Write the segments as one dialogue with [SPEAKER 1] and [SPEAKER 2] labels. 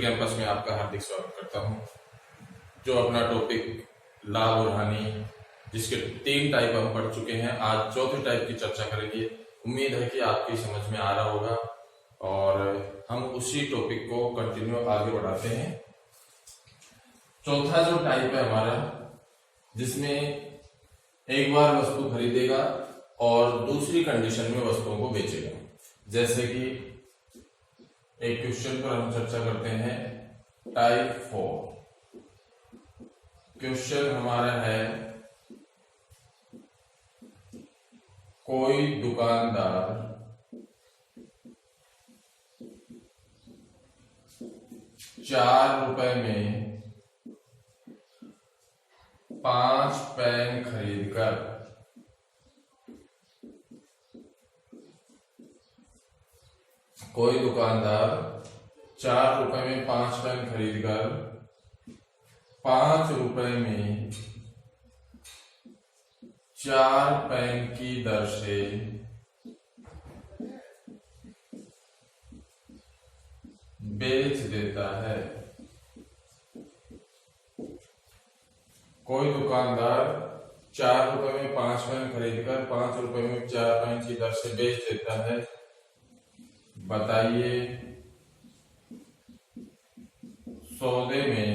[SPEAKER 1] University campus में आपका हार्दिक स्वागत करता हूं। जो अपना टॉपिक लाभ और हानि, जिसके 3 टाइप हम पढ़ चुके हैं, आज चौथे टाइप की चर्चा करेंगे। उम्मीद है कि आपकी समझ में आ रहा होगा और हम उसी टॉपिक को कंटिन्यू आगे बढ़ाते हैं। चौथा जो टाइप है हमारा, जिसमें एक बार वस्तु खरीदेगा और दूसरी कंडीशन में वस्तुओं को बेचेगा। जैसे कि एक क्वेश्चन पर हम चर्चा करते हैं, टाइप 4। क्वेश्चन हमारा है, कोई दुकानदार ₹4 में 5 पेन खरीदकर कोई दुकानदार ₹4 में 5 पेन खरीदकर ₹5 में 4 पेन की दर से बेच देता है। कोई दुकानदार ₹4 में 5 पेन खरीदकर ₹5 में 4 पेन की दर से बेच देता है। बताइए, सौदे में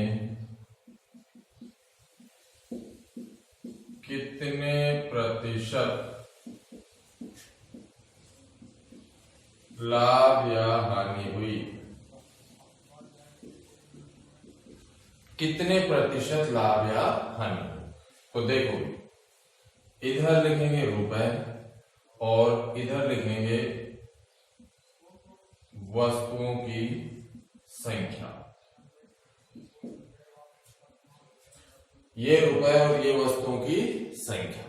[SPEAKER 1] कितने प्रतिशत लाभ या हानि हुई? कितने प्रतिशत लाभ या हानि? तो देखो, इधर लिखेंगे रुपए और इधर लिखेंगे वस्तुओं की संख्या। ये रुपए और ये वस्तुओं की संख्या।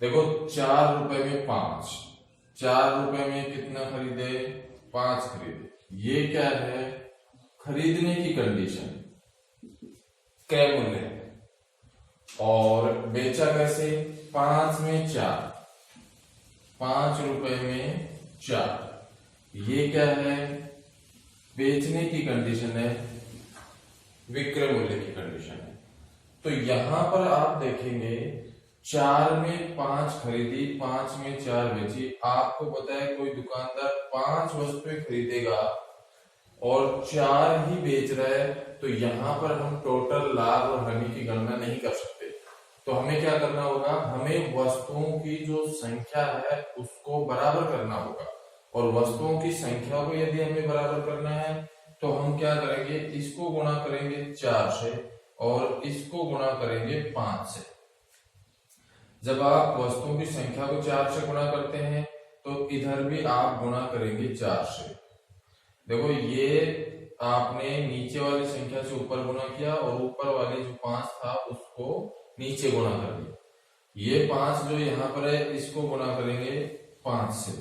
[SPEAKER 1] देखो, ₹4 में 5, ₹4 में कितना खरीदे? 5 खरीदे। ये क्या है? खरीदने की कंडीशन, क्रय मूल्य है। और बेचा कैसे? 5 में 4, ₹5 में 4। ये क्या है? बेचने की कंडीशन है, विक्रय मूल्य की कंडीशन है। तो यहां पर आप देखेंगे, 4 में 5 खरीदी, 5 में 4 बेची। आपको पता है कोई दुकानदार 5 वस्तुएं खरीदेगा और 4 ही बेच रहा है, तो यहां पर हम टोटल लाभ और हानि की गणना नहीं कर सकते। तो हमें क्या करना होगा? हमें वस्तुओं की जो संख्या है उसको बराबर करना होगा। और वस्तुओं की संख्या को यदि हमें बराबर करना है तो हम क्या करेंगे? इसको गुणा करेंगे 4 से और इसको गुणा करेंगे 5 से। जब आप वस्तुओं की संख्या को 4 से गुणा करते हैं तो इधर भी आप गुणा करेंगे 4 से। देखो, ये आपने नीचे वाली संख्या से ऊपर गुणा किया और ऊपर वाली जो 5 था उसको नीचे गुणा कर दिया। ये 5 जो यहाँ पर है इसको गुणा करेंगे 5 से।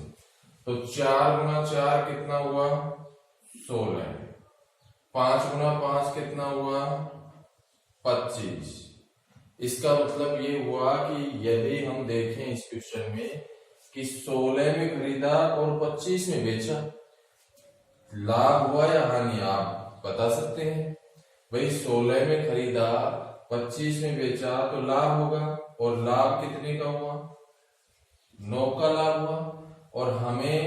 [SPEAKER 1] तो 4 गुणा 4 कितना हुआ? 16। 5 गुणा 5 कितना हुआ? 25। इसका मतलब ये हुआ कि यदि हम देखें इस क्वेश्चन में कि 16 में खरीदा और 25 में बेचा, लाभ हुआ या हानि? आप बता सकते हैं भाई। 16 में खरीदा, 25 में बेचा तो लाभ होगा, और लाभ कितने का हुआ? 9 का लाभ हुआ। और हमें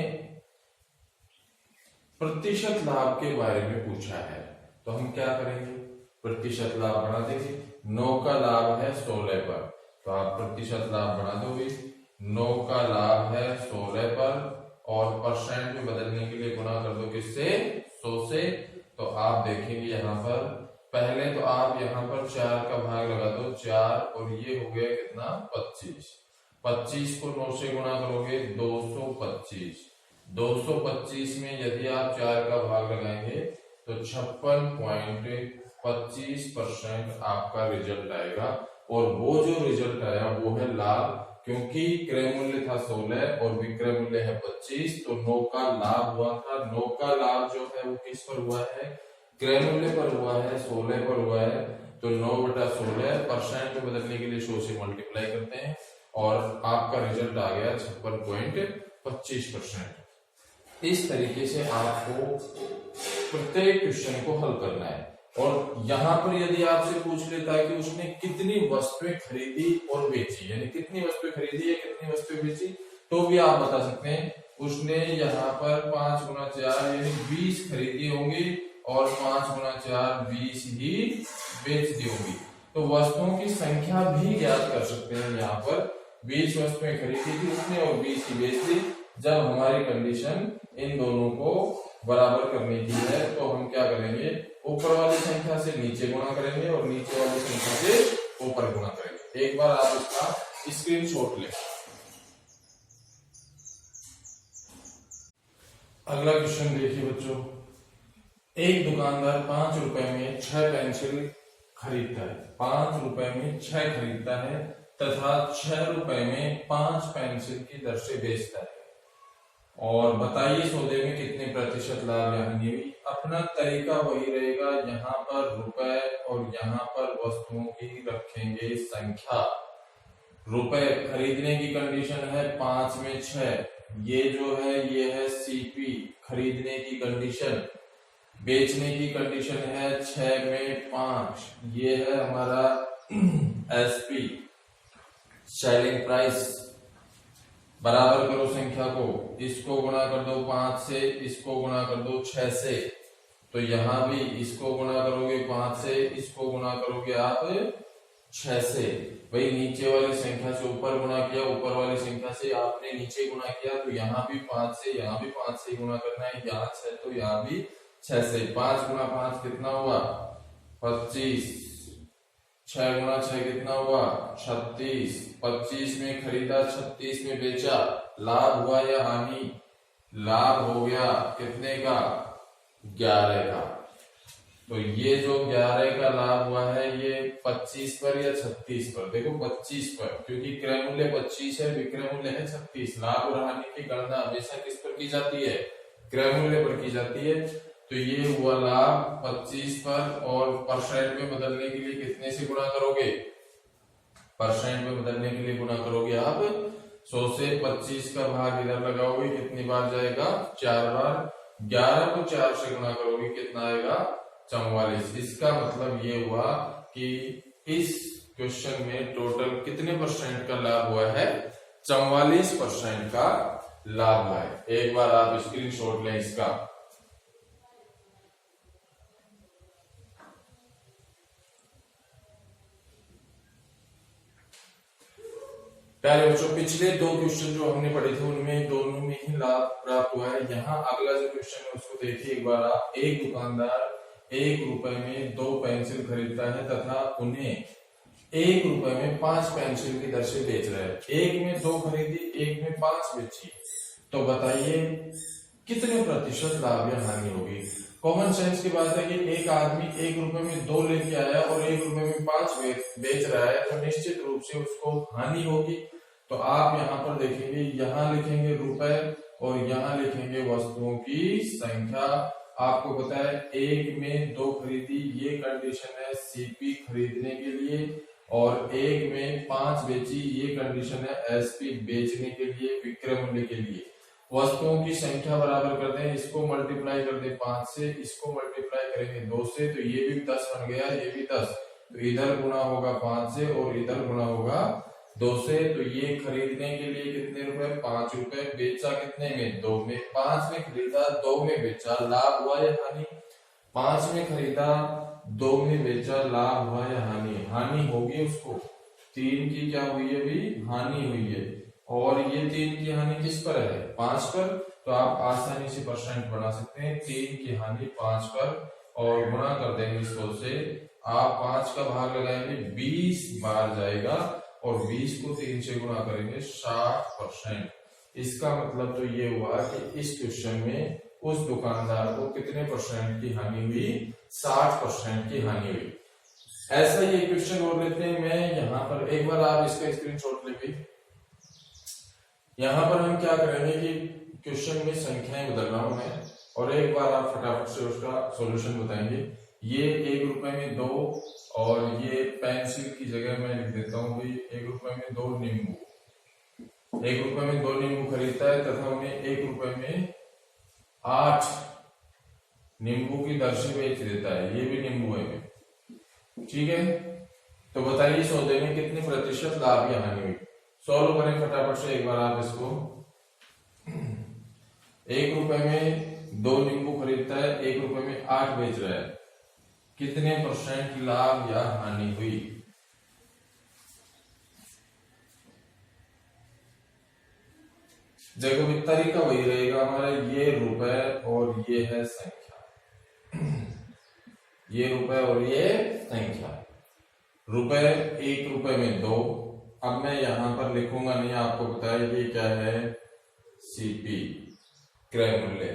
[SPEAKER 1] प्रतिशत लाभ के बारे में पूछा है, तो हम क्या करेंगे? प्रतिशत लाभ बना देंगे। 9 का लाभ है 16 पर, तो आप प्रतिशत लाभ बना दोगे। 9 का लाभ है 16 पर और परसेंट में बदलने के लिए गुणा कर दो किससे? 100 से। तो आप देखेंगे यहाँ पर, पहले तो आप यहाँ पर 4 का भाग लगा दो, 4, और ये हो गया कितना? 25। 25 को 9 से गुणा करोगे 225। 225 में यदि आप 4 का भाग लगाएंगे तो 56.25% आपका रिजल्ट आएगा। और वो जो रिजल्ट आया वो है लाभ, क्योंकि क्रय मूल्य था 16 और विक्रय मूल्य है 25, तो 9 का लाभ हुआ था। 9 का लाभ जो है वो किस पर हुआ है? क्रय मूल्य पर हुआ है, 16 पर हुआ है। तो 9/16 परसेंट में बदलने के लिए 100 से मल्टीप्लाई करते हैं और आपका रिजल्ट आ गया 56.25%। इस तरीके से आपको प्रत्येक क्वेश्चन को हल करना है। और यहाँ पर यदि आपसे पूछ लेता है कि उसने कितनी वस्तुएं खरीदी और बेची, यानी कितनी वस्तुएं खरीदी या कितनी वस्तुएं बेची, तो भी आप बता सकते हैं उसने यहाँ पर 5 गुना 4 यानी 20 खरीदी होंगी और 5 गुना 4 20 ही बेच दी होंगी। तो वस्तुओं की संख्या भी ज्ञात कर सकते हैं। यहाँ पर 20 वस्तुएं खरीदी थी उसने और 20 ही बेच दी। जब हमारी कंडीशन इन दोनों को बराबर करने की है तो हम क्या करेंगे, ऊपर वाली संख्या से नीचे गुणा करेंगे और नीचे वाली संख्या से ऊपर गुणा करेंगे। एक बार आप इसका स्क्रीनशॉट लें। अगला क्वेश्चन देखिए बच्चों, एक दुकानदार 5 रुपए में 6 पेंसिल खरीदता है, 5 रुपए में 6 खरीदता है तथा 6 रुपए में 5 पेंसिल की दर से बेचता है, और बताइए सौदे में कितने प्रतिशत लाभ या हानि हुई। अपना तरीका वही रहेगा, यहाँ पर रुपए और यहाँ पर वस्तुओं की रखेंगे संख्या। रुपए खरीदने की कंडीशन है 5 में 6, ये जो है ये है सीपी खरीदने की कंडीशन। बेचने की कंडीशन है 6 में 5, ये है हमारा एसपी सेलिंग प्राइस। बराबर करो संख्या को, इसको गुणा कर दो 5 से, इसको गुणा कर दो 6 से, तो यहां भी इसको गुणा करोगे 5 से, इसको गुणा करोगे आप 6 से। भाई नीचे वाली संख्या से ऊपर गुणा किया, ऊपर वाली संख्या से आपने नीचे गुणा किया, तो यहाँ भी 5 से, यहाँ भी 5 से गुणा करना है। यहाँ 6 तो यहाँ भी 6 से। 5 गुणा 5 कितना हुआ 25, 6 गुणा 6 कितना हुआ 36, 25 में खरीदा 36 में बेचा। लाभ हुआ या हानि, लाभ हो गया कितने का 11 का। तो ये जो 11 का लाभ हुआ है ये 25 पर या 36 पर, देखो 25 पर, क्योंकि क्रय मूल्य 25 है, विक्रय मूल्य है 36। लाभ और हानि की गणना हमेशा किस पर की जाती है, क्रय मूल्य पर की जाती है। तो ये हुआ लाभ 25 पर, और परसेंट में बदलने के लिए कितने से गुणा करोगे, परसेंट में बदलने के लिए गुणा करोगे आप 100 से। 25 का भाग इधर लगाओगे, कितनी बार जाएगा 4 बार। 11 को 4 से गुणा करोगे कितना आएगा 44। इसका मतलब ये हुआ कि इस क्वेश्चन में टोटल कितने परसेंट का लाभ हुआ है, 44% का लाभ हुआ है। एक बार आप स्क्रीनशॉट लें इसका। प्यारे बच्चों, पिछले 2 क्वेश्चन जो हमने पढ़े थे उनमें दोनों में ही लाभ प्राप्त हुआ है। यहाँ अगला जो क्वेश्चन है उसको देखिए एक बार आप। एक दुकानदार 1 रुपए में 2 पेंसिल खरीदता है तथा उन्हें 1 रुपए में 5 पेंसिल की दर से बेच रहा है। एक में 2 खरीदी, एक में 5 बेची, तो बताइए कितने प्रतिशत लाभ या हानि होगी। कॉमन सेंस की बात है कि एक आदमी 1 रुपए में 2 लेके आया और 1 रुपए में 5 बेच रहा है, तो निश्चित रूप से उसको हानि होगी। तो आप यहाँ पर देखेंगे, यहाँ लिखेंगे रुपए और यहाँ लिखेंगे वस्तुओं की संख्या। आपको पता है 1 में 2 खरीदी, ये कंडीशन है सीपी खरीदने के लिए, और 1 में 5 बेची, ये कंडीशन है एसपी बेचने के लिए, विक्रय मूल्य के लिए। वस्तुओं की संख्या बराबर कर दें, इसको मल्टीप्लाई कर दें 5 से, इसको मल्टीप्लाई करेंगे 2 से, तो ये भी 10 बन गया, ये भी 10, तो इधर गुणा होगा 5 से और इधर गुणा होगा 2 से। तो ये खरीदने के लिए कितने रुपए 5 रुपए, बेचा कितने में 2 में। 5 में खरीदा 2 में बेचा, लाभ हुआ या हानि, 5 में खरीदा 2 में बेचा, लाभ हुआ या हानि, हानि होगी उसको। 3 की क्या हुई है, भी हानि हुई है, और ये 3 की हानि किस पर है 5 पर, तो आप आसानी से परसेंट बना सकते हैं। 3 की हानि 5 पर और गुणा कर देंगे 100 से। आप 5 का भाग लगाएंगे 20 बार जाएगा और 20 को 3 से गुणा करेंगे 60%। इसका मतलब तो ये हुआ कि इस क्वेश्चन में उस दुकानदार को कितने परसेंट की हानि हुई, 60% की हानि हुई। ऐसा ही क्वेश्चन और लेते हैं। मैं यहाँ पर एक बार आप इसका स्क्रीनशॉट लेंगे। यहाँ पर हम क्या करेंगे कि क्वेश्चन में संख्याएं बदल रहा हूं मैं, और एक बार आप फटाफट से उसका सॉल्यूशन बताएंगे। ये 1 रुपए में 2, और ये पेंसिल की जगह मैं लिख देता हूँ भाई 1 रुपए में 2 नींबू। 1 रुपए में 2 नींबू खरीदता है तथा उन्हें 1 रुपए में 8 नींबू की दर से बेच देता है, ये भी नींबू है, ठीक है। तो बताइए सौदे में कितने प्रतिशत लाभ या हानि हुई। सॉल्व करें फटाफट से एक बार आप इसको। 1 रुपए में 2 नींबू खरीदता है, 1 रुपए में 8 बेच रहा है, कितने परसेंट लाभ या हानि हुई। देखो भी तरीका वही रहेगा हमारा, ये रुपए और ये है संख्या, ये रुपए और ये संख्या। रुपए 1 रुपए में 2, अब मैं यहां पर लिखूंगा नहीं, आपको पता है ये क्या है, सीपी क्रय मूल्य।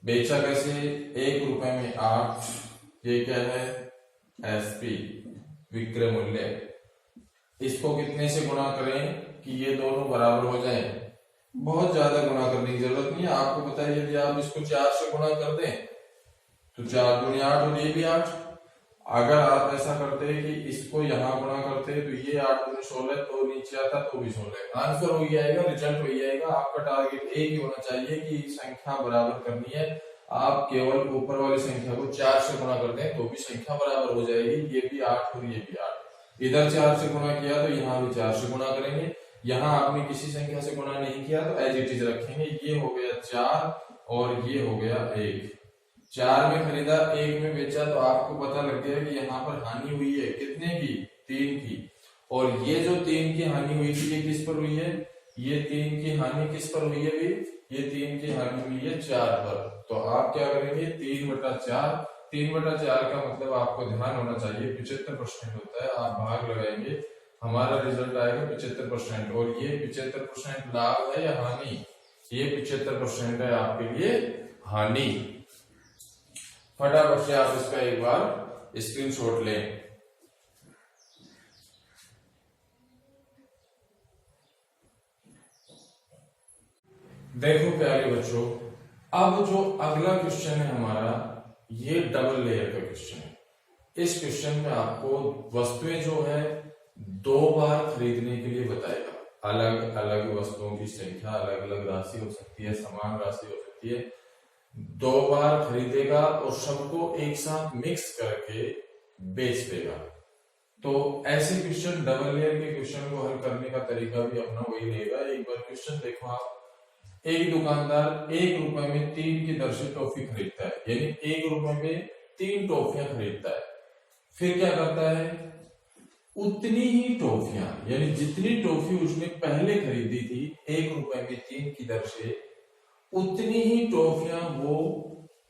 [SPEAKER 1] बेचा कैसे, 1 रुपए में 8, ये क्या है, एसपी विक्रय मूल्य। इसको कितने से गुणा करें कि ये दोनों बराबर हो जाएं। बहुत ज्यादा गुणा करने की जरूरत नहीं है, आपको पता है यदि आप इसको 4 से गुणा कर दें तो 4 दूनी 8 और ये भी 8। अगर आप ऐसा करते हैं कि इसको यहां गुणा करते हैं तो ये 8 दूनी 16, तो नीचे आता तो भी 16, आंसर हो जाएगा, रिजल्ट हो जाएगा। आपका टारगेट एक ही होना चाहिए कि संख्या बराबर करनी है। आप केवल ऊपर वाली संख्या को 4 से गुणा कर दें तो भी संख्या बराबर हो जाएगी, ये भी 8 और ये भी 8। इधर 4 से गुणा किया तो यहाँ भी 4 से गुणा करेंगे, यहाँ आपने किसी संख्या से गुणा नहीं किया तो एज इट इज रखेंगे। ये हो गया 4 और ये हो गया 1। 4 में खरीदा, 1 में बेचा, तो आपको पता लग गया कि यहाँ पर हानि हुई है कितने की, 3 की। और ये जो 3 की हानि हुई थी ये किस पर हुई है, ये 3 की हानि किस पर हुई है भी, ये 3 की हानि हुई है 4 पर। तो आप क्या करेंगे, 3/4, 3/4 का मतलब आपको ध्यान होना चाहिए 75% होता है। आप भाग लगाएंगे, हमारा रिजल्ट आएगा 75%। और ये 75% लाभ है या हानि, ये 75% है आपके लिए हानि। फटाफट से आप इसका एक बार स्क्रीनशॉट लें। देखो प्यारे बच्चों, अब जो अगला क्वेश्चन है हमारा, ये डबल लेयर का क्वेश्चन है। इस क्वेश्चन में आपको वस्तुएं जो है 2 बार खरीदने के लिए बताएगा। अलग अलग वस्तुओं की संख्या अलग अलग राशि हो सकती है, समान राशि हो सकती है। 2 बार खरीदेगा और सबको एक साथ मिक्स करके बेच देगा। तो ऐसे क्वेश्चन, डबल लेयर के क्वेश्चन को हल करने का तरीका भी अपना वही रहेगा। एक बार क्वेश्चन देखो आप, एक दुकानदार 1 रुपए में 3 की दर से टॉफी खरीदता है, यानी 1 रुपए में 3 टॉफियां खरीदता है। फिर क्या करता है, उतनी ही टॉफियां, यानी जितनी टॉफी उसने पहले खरीदी थी 1 रुपए में 3 की दर से, उतनी ही टॉफियां वो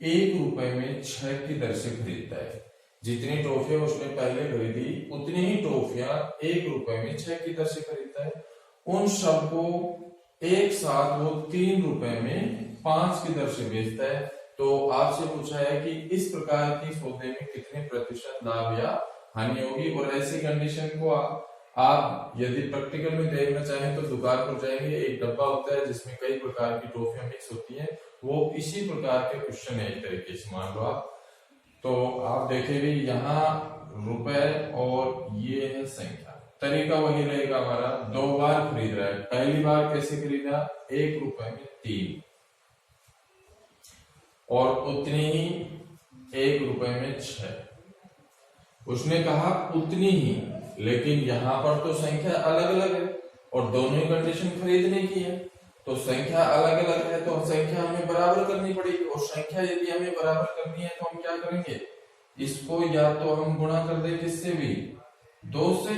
[SPEAKER 1] 1 रुपए में 6 की दर से खरीदता है। जितनी टॉफियां उसने पहले खरीदी उतनी ही टॉफियां 1 रुपए में 6 की दर से खरीदता है। उन सबको एक साथ वो 3 रुपए में 5 की दर से बेचता है। तो आपसे पूछा है कि इस प्रकार की सौदे में कितने प्रतिशत लाभ या हानि होगी। और ऐसी कंडीशन को आप यदि प्रैक्टिकल में देखना चाहें तो दुकान पर जाएंगे, एक डब्बा होता है जिसमें कई प्रकार की टॉफियां मिक्स होती हैं, वो इसी प्रकार के क्वेश्चन है एक तरीके से, मान लो आप। तो आप देखेंगे यहाँ रुपए और ये है संख्या, तरीका वही रहेगा हमारा। 2 बार खरीद रहा है, पहली बार कैसे खरीदा, 1 रुपए में 3, और उतनी ही 1 रुपए में 6। उसने कहा उतनी ही, लेकिन यहां पर तो संख्या अलग अलग है और दोनों ही कंडीशन खरीदने की है, तो संख्या अलग अलग है तो संख्या हमें बराबर करनी पड़ेगी। और संख्या यदि हमें बराबर करनी है तो हम क्या करेंगे, इसको या तो हम गुणा कर दें किससे भी, 2 से,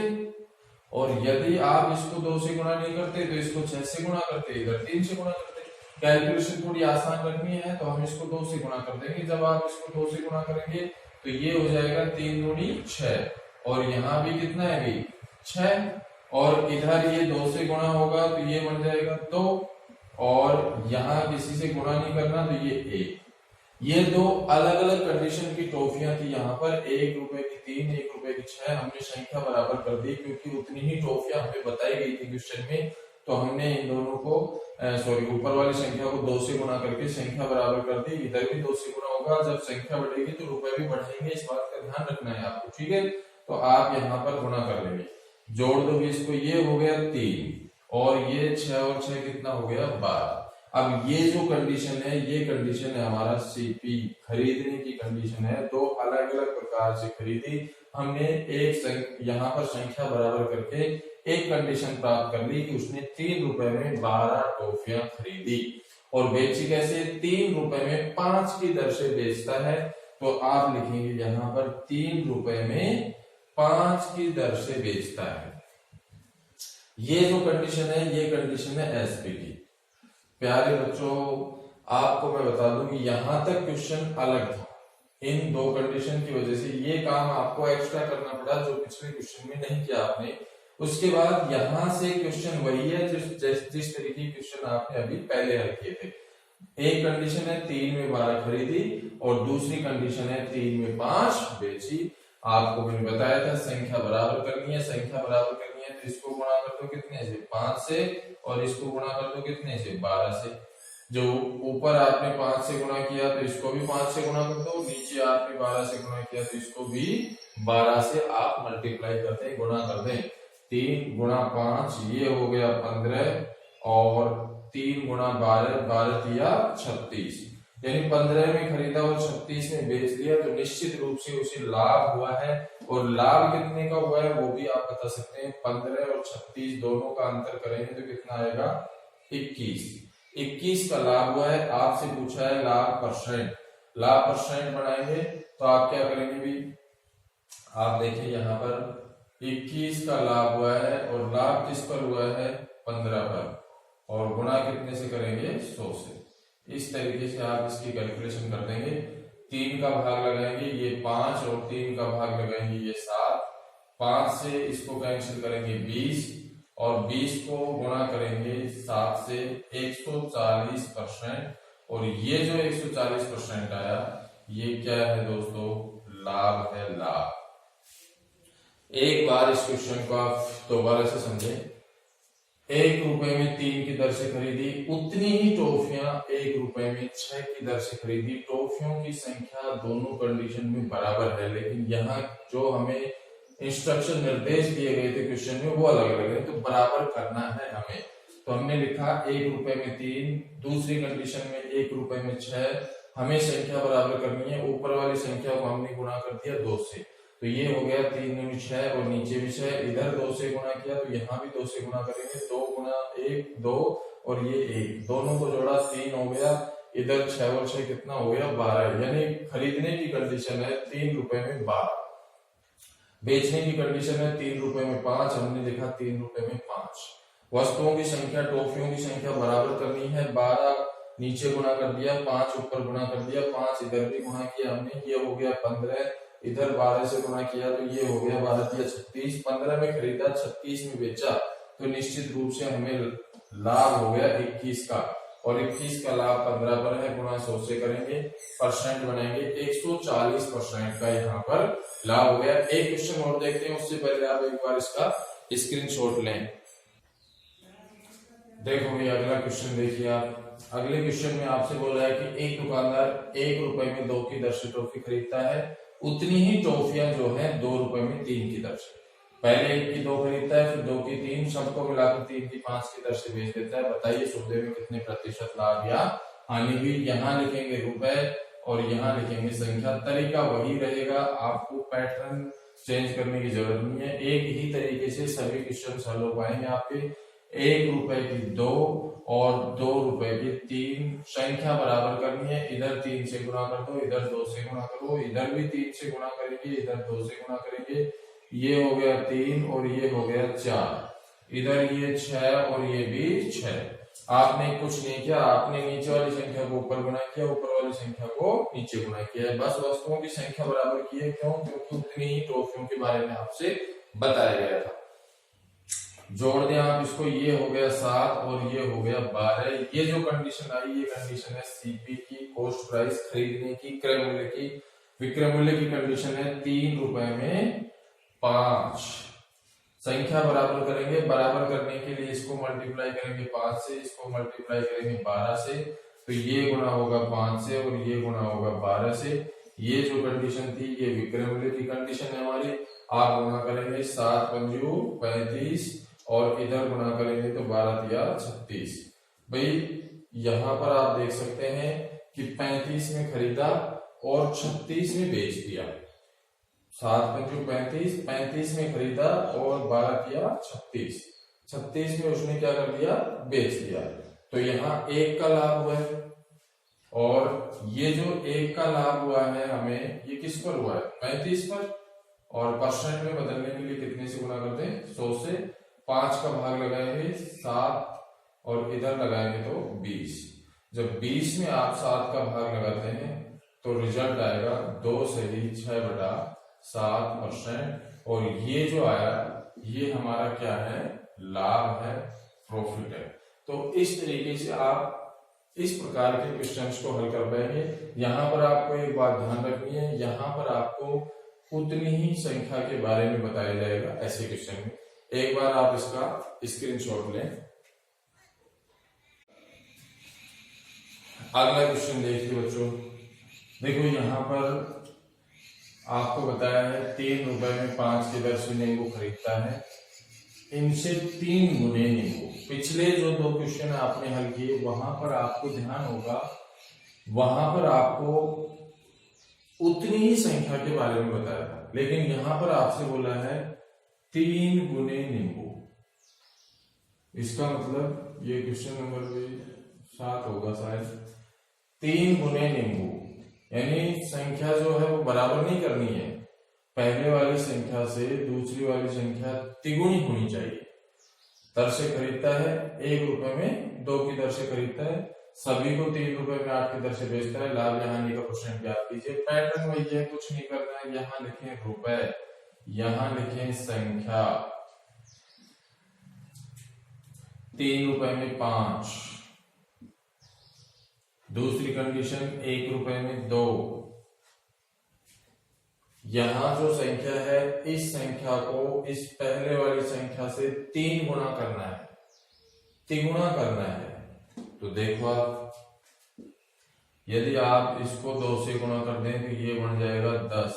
[SPEAKER 1] और यदि आप इसको 2 से गुणा नहीं करते तो इसको 6 से गुणा करते, इधर 3 से गुणा करते। कैलकुलेशन थोड़ी आसान रखनी है तो हम इसको 2 से गुणा कर देंगे। जब आप इसको 2 से गुणा करेंगे तो ये हो जाएगा 3 दूनी 6, और यहाँ भी कितना है भी 6, और इधर ये 2 से गुणा होगा तो ये बन जाएगा 2, और यहाँ किसी से गुणा नहीं करना तो ये 1। ये 2 अलग अलग कंडीशन की टॉफियां थी, यहाँ पर 1 रुपए की 3, 1 रुपए की 6। हमने संख्या बराबर कर दी क्योंकि उतनी ही टॉफियां हमें बताई गई थी क्वेश्चन में, तो हमने इन दोनों को ऊपर वाली संख्या को 2 से गुणा करके संख्या बराबर कर दी। इधर भी 2 से गुणा होगा, जब संख्या बढ़ेगी तो रुपए भी बढ़ेंगे, इस बात का ध्यान रखना है आपको, ठीक है। तो आप यहाँ पर गुणा कर लेंगे, जोड़ दो इसको, ये हो गया 3 और ये 6 और 6 कितना हो गया 12। अब ये जो कंडीशन है, ये कंडीशन है हमारा सीपी, खरीदने की कंडीशन है। दो अलग अलग प्रकार से खरीदी हमने, यहाँ पर संख्या बराबर करके एक कंडीशन प्राप्त कर ली कि उसने 3 रुपए में 12 टॉफियां खरीदी और बेची कैसे, 3 रुपए में 5 की दर से बेचता है। तो आप लिखेंगे यहाँ पर 3 रुपए में 5 की दर से बेचता है। ये जो कंडीशन है, ये कंडीशन है एसपी की। प्यारे बच्चों, आपको मैं बता दूं कि यहां तक क्वेश्चन अलग था, इन दो कंडीशन की वजह से ये काम आपको एक्स्ट्रा करना पड़ा जो पिछले क्वेश्चन में नहीं किया आपने। उसके बाद यहां से क्वेश्चन वही है जिस तरीके के क्वेश्चन आपने अभी पहले हल किए थे। एक कंडीशन है 3 में 12 खरीदी और दूसरी कंडीशन है 3 में 5 बेची। आपको मैंने बताया था संख्या बराबर करनी है, संख्या बराबर करनी है तो इसको गुणा कर दो कितने से, 5 से, और इसको गुणा कर दो कितने से, 12 से। जो ऊपर आपने 5 से गुणा किया तो इसको भी 5 से गुणा कर दो, नीचे आपने 12 से गुणा किया तो इसको भी 12 से आप मल्टीप्लाई कर दें, गुणा कर दें। 3 गुणा 5 ये हो गया 15 और 3 गुणा 12, 12 दिया 36, यानी 15 में खरीदा और 36 में बेच दिया। तो निश्चित रूप से उसे लाभ हुआ है, और लाभ कितने का हुआ है वो भी आप बता सकते हैं। 15 और 36 दोनों का अंतर करेंगे तो कितना आएगा, 21। 21 का लाभ हुआ है। आपसे पूछा है लाभ परसेंट, लाभ परसेंट बनाएंगे तो आप क्या करेंगे भी, आप देखिए यहाँ पर 21 का लाभ हुआ है और लाभ किस पर हुआ है, 15 पर, और गुणा कितने से करेंगे, 100 से। इस तरीके से आप इसकी कैलकुलेशन कर देंगे। 3 का भाग लगाएंगे ये 5 और 3 का भाग लगाएंगे ये 7, 5 से इसको कैंसिल करेंगे 20 और 20 को गुणा करेंगे 7 से, 140%। और ये जो 140% आया ये क्या है दोस्तों, लाभ है, लाभ। एक बार इस क्वेश्चन को आप दोबारा से समझें। 1 रुपए में 3 की दर से खरीदी, उतनी ही टॉफियां 1 रुपए में 6 की दर से खरीदी। टॉफियों की संख्या दोनों कंडीशन में बराबर है, लेकिन यहाँ जो हमें इंस्ट्रक्शन निर्देश दिए गए थे क्वेश्चन में वो अलग अलग है, तो बराबर करना है हमें। तो हमने लिखा 1 रुपए में 3, दूसरी कंडीशन में 1 रुपए में 6, हमें संख्या बराबर करनी है। ऊपर वाली संख्या को हमने गुणा कर दिया 2 से, तो ये हो गया 3 दूनी 6 और नीचे भी 6, इधर 2 से गुणा किया तो यहाँ भी 2 से गुणा करेंगे, 2 गुणा 1 2 और ये 1, दोनों को जोड़ा 3 हो गया, इधर 6 और 6 कितना हो गया, 12। यानी खरीदने की कंडीशन है 3 रुपए में 12, बेचने की कंडीशन है 3 रुपए में 5, हमने लिखा 3 रुपए में 5। वस्तुओं की संख्या, टॉफियों की संख्या बराबर करनी है, 12 नीचे गुणा कर दिया, 5 ऊपर गुणा कर दिया, 5 इधर भी गुणा किया हमने, ये हो गया 15, इधर 12 से गुणा किया तो ये हो गया 12 दिया 36, 15 में खरीदा 36 में बेचा, तो निश्चित रूप से हमें लाभ हो गया 21 का, और 21 का लाभ 15 पर है, गुणा 100 से करेंगे, परसेंट बनाएंगे 140% का यहाँ पर लाभ हो गया। एक क्वेश्चन और देखते हैं, उससे पहले आप एक बार इसका स्क्रीनशॉट लें। देखो भाई अगला क्वेश्चन देखिए आप। अगले क्वेश्चन में आपसे बोला है कि एक दुकानदार 1 रुपए में 2 की दर से टॉफी खरीदता है, उतनी ही टॉफियां जो है 2 रुपए में 3 की दर से, पहले 1 की 2 खरीदता है, फिर 2 की 3, सबको मिलाकर 3 की 5 की दर से बेच देता है। बताइए सौदे में कितने प्रतिशत लाभ या हानि हुई। यहाँ लिखेंगे रुपए और यहाँ लिखेंगे संख्या, तरीका वही रहेगा, आपको पैटर्न चेंज करने की जरूरत नहीं है, एक ही तरीके से सभी क्वेश्चन हल हो पाएंगे आपके। 1 रुपए की 2 और 2 रुपए की 3, संख्या बराबर करनी है, इधर 3 से गुणा कर दो, इधर 2 से गुणा करो, इधर भी 3 से गुणा करेंगे, इधर 2 से गुणा करेंगे, ये हो गया 3 और ये हो गया 4, इधर ये 6 और ये भी 6। आपने कुछ नहीं किया, आपने नीचे वाली संख्या को ऊपर गुणा किया, ऊपर वाली संख्या को नीचे गुणा किया है, बस वस्तुओं की संख्या बराबर की है। क्यों? क्योंकि उतनी ही टॉफियों के बारे में आपसे बताया गया था। जोड़ दें आप इसको, ये हो गया 7 और ये हो गया 12। ये जो कंडीशन आई, ये कंडीशन है सीपी की, कॉस्ट प्राइस, खरीदने की, क्रय मूल्य की। विक्रय मूल्य की कंडीशन है 3 रुपए में 5। संख्या बराबर करेंगे, बराबर करने के लिए इसको मल्टीप्लाई करेंगे 5 से, इसको मल्टीप्लाई करेंगे 12 से, तो ये गुणा होगा 5 से और ये गुणा होगा 12 से। ये जो कंडीशन थी ये विक्रय मूल्य की कंडीशन है हमारी। आप गुणा करेंगे 7 पंजू 35 और इधर गुणा करेंगे तो 12 दिया 36। भाई यहां पर आप देख सकते हैं कि 35 में खरीदा और 36 में बेच दिया। 7×35, 35 में खरीदा और 12 किया 36, 36 में उसने क्या कर दिया, बेच दिया। तो यहाँ 1 का लाभ हुआ है, और ये जो 1 का लाभ हुआ है हमें, ये किस पर हुआ है, 35 पर, और परसेंट में बदलने के लिए कितने से गुना कर दें, 100 से। 5 का भाग लगाएंगे 7 और इधर लगाएंगे तो 20। जब 20 में आप 7 का भाग लगाते हैं तो रिजल्ट आएगा 2 से ही 6/7%। और ये जो आया ये हमारा क्या है, लाभ है, प्रॉफिट है। तो इस तरीके से आप इस प्रकार के क्वेश्चंस को हल कर पाएंगे। यहाँ पर आपको एक बात ध्यान रखनी है, यहाँ पर आपको उतनी ही संख्या के बारे में बताया जाएगा ऐसे क्वेश्चन में। एक बार आप इसका स्क्रीनशॉट लें। अगला क्वेश्चन देखिए बच्चों, देखो यहाँ पर आपको बताया है 3 रुपए में 5 की दर से नींबू खरीदता है, इनसे 3 गुने नींबू। पिछले जो 2 क्वेश्चन आपने हल किए वहां पर आपको ध्यान होगा, वहां पर आपको उतनी ही संख्या के बारे में बताया था, लेकिन यहां पर आपसे बोला है 3 गुने नींबू। इसका मतलब ये क्वेश्चन नंबर 7 होगा शायद। 3 गुने नींबू यानी संख्या जो है वो बराबर नहीं करनी है, पहले वाली संख्या से दूसरी वाली संख्या तिगुनी होनी चाहिए। दर से खरीदता है 1 रुपए में 2 की दर से खरीदता है, सभी को 3 रुपए में 8 की दर से बेचता है। लाभ या हानि का परसेंट ज्ञात कीजिए। पैटर्न वही है, कुछ नहीं करना है। यहाँ लिखें रुपए, यहाँ लिखें संख्या, 3 रुपए में 5, दूसरी कंडीशन 1 रुपए में 2। यहां जो संख्या है इस संख्या को इस पहले वाली संख्या से 3 गुना करना है, तिगुना करना है। तो देखो आप, यदि आप इसको 2 से गुना कर दें तो ये बन जाएगा 10।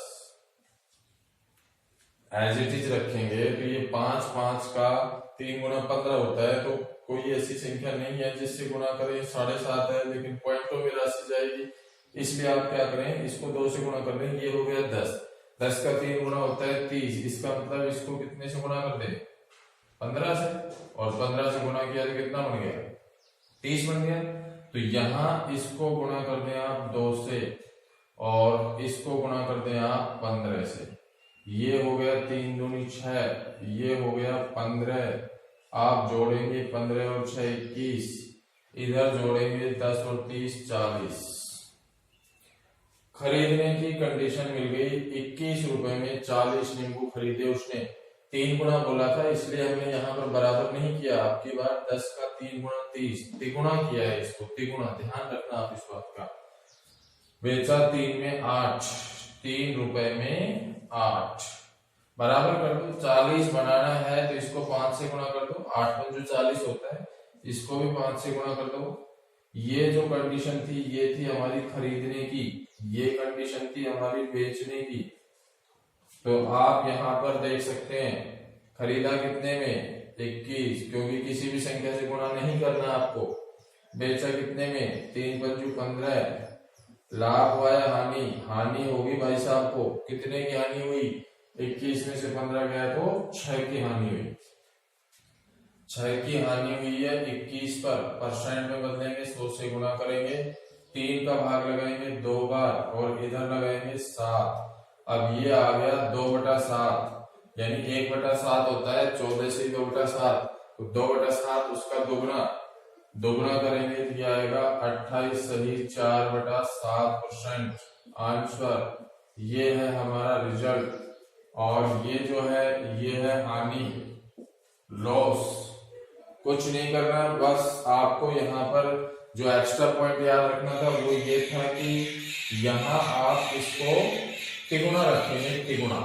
[SPEAKER 1] एज इट इज रखेंगे तो ये 5 5 का 3 गुना 15 होता है। तो कोई ऐसी संख्या नहीं है जिससे गुणा करें 7.5 है, लेकिन पॉइंटों में राशि जाएगी, इसलिए आप क्या करें, इसको 2 से गुणा कर दें। ये हो गया 10, 10 का 3 गुना होता है 30। इसका मतलब इसको कितने से गुणा कर दे, 15 से, और 15 से गुणा किया तो कितना बन गया, 30 बन गया। तो यहां इसको गुणा कर दें आप 2 से, और इसको गुणा कर दें आप 15 से। ये हो गया 3 दूनी 6, ये हो गया 15। आप जोड़ेंगे 15 और 6 21, इधर जोड़ेंगे 10 और 30 40। खरीदने की कंडीशन मिल गई, 21 रुपए में 40 नींबू खरीदे उसने। 3 गुना बोला था इसलिए हमने यहाँ पर बराबर नहीं किया, आपकी बार 10 का 3 गुना 30, तिगुना किया है इसको, तिगुना, ध्यान रखना आप इस बात का। बेचा 3 में 8, 3 रुपए में 8, बराबर कर दो। 40 बनाना है तो इसको 5 से गुणा कर दो, 8 पंजो 40 होता है, इसको भी 5 से गुणा कर दो। ये जो कंडीशन थी ये थी हमारी खरीदने की, ये कंडीशन थी हमारी बेचने की। तो आप यहाँ पर देख सकते हैं खरीदा कितने में, 21, क्योंकि किसी भी संख्या से गुणा नहीं करना आपको। बेचा कितने में, 3 पंजू 15। लाभ हुआ या हानि, हानि होगी भाई साहब को, कितने की हानि हुई, 21 में से 15 गया तो 6 की हानि हुई, 6 की हानि हुई है 21 पर। परसेंट में बदलेंगे, 100 से गुणा करेंगे, 3 का भाग लगाएंगे 2 बार और इधर लगाएंगे 7। अब ये आ गया 2/7, यानी 1/7 होता है 14 से 2/7, तो 2/7 उसका दोगुना करेंगे तो ये आएगा 28 सही 4/7% आंसर। ये है हमारा रिजल्ट, और ये जो है ये है हानि, लॉस। कुछ नहीं करना, बस आपको यहाँ पर जो एक्स्ट्रा पॉइंट याद रखना था वो ये था कि यहाँ आप इसको तिगुना रखेंगे, तिगुना,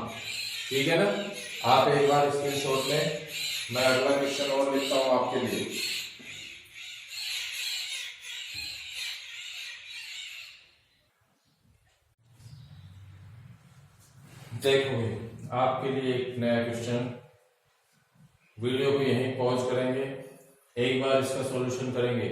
[SPEAKER 1] ठीक है ना। आप एक बार स्क्रीनशॉट लें, मैं अगला क्वेश्चन और लिखता हूं आपके लिए। देखो आपके लिए एक नया क्वेश्चन, वीडियो को यहीं पॉज करेंगे, एक बार इसका सॉल्यूशन करेंगे,